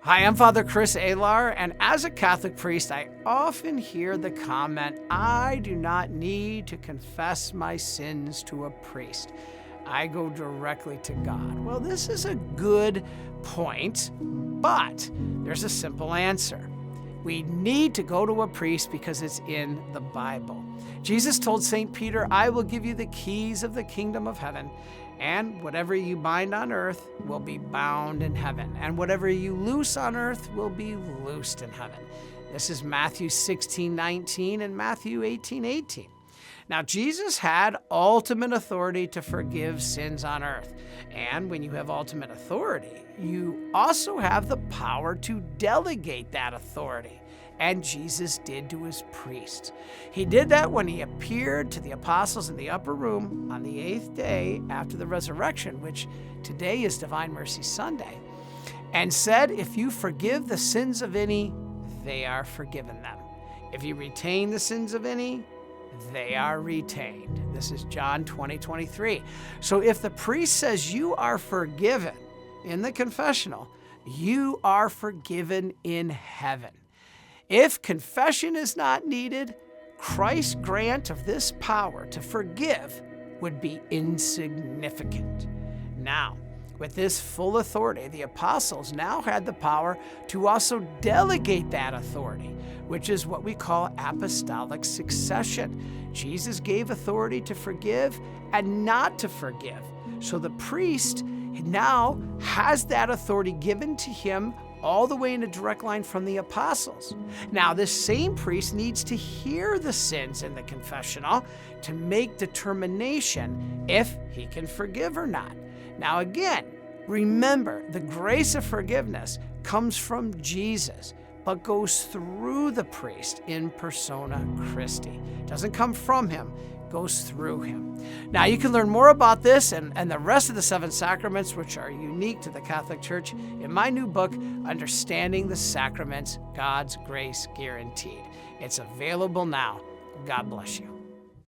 Hi, I'm Father Chris Alar, and as a Catholic priest, I often hear the comment, I do not need to confess my sins to a priest. I go directly to God. Well, this is a good point, but there's a simple answer. We need to go to a priest because it's in the Bible. Jesus told St. Peter, I will give you the keys of the kingdom of heaven, and whatever you bind on earth will be bound in heaven, and whatever you loose on earth will be loosed in heaven. This is Matthew 16:19 and Matthew 18:18. Now, Jesus had ultimate authority to forgive sins on earth. And when you have ultimate authority, you also have the power to delegate that authority. And Jesus did to his priests. He did that when he appeared to the apostles in the upper room on the 8th day after the resurrection, which today is Divine Mercy Sunday, and said, if you forgive the sins of any, they are forgiven them. If you retain the sins of any, they are retained. This is John 20:23. So if the priest says you are forgiven in the confessional, you are forgiven in heaven. If confession is not needed, Christ's grant of this power to forgive would be insignificant. Now, with this full authority, the apostles now had the power to also delegate that authority, which is what we call apostolic succession. Jesus gave authority to forgive and not to forgive. So the priest now has that authority given to him all the way in a direct line from the apostles. Now, this same priest needs to hear the sins in the confessional to make determination if he can forgive or not. Now, again, remember, the grace of forgiveness comes from Jesus, but goes through the priest in persona Christi. It doesn't come from him, goes through him. Now, you can learn more about this and the rest of the 7 sacraments, which are unique to the Catholic Church, in my new book, Understanding the Sacraments, God's Grace Guaranteed. It's available now. God bless you.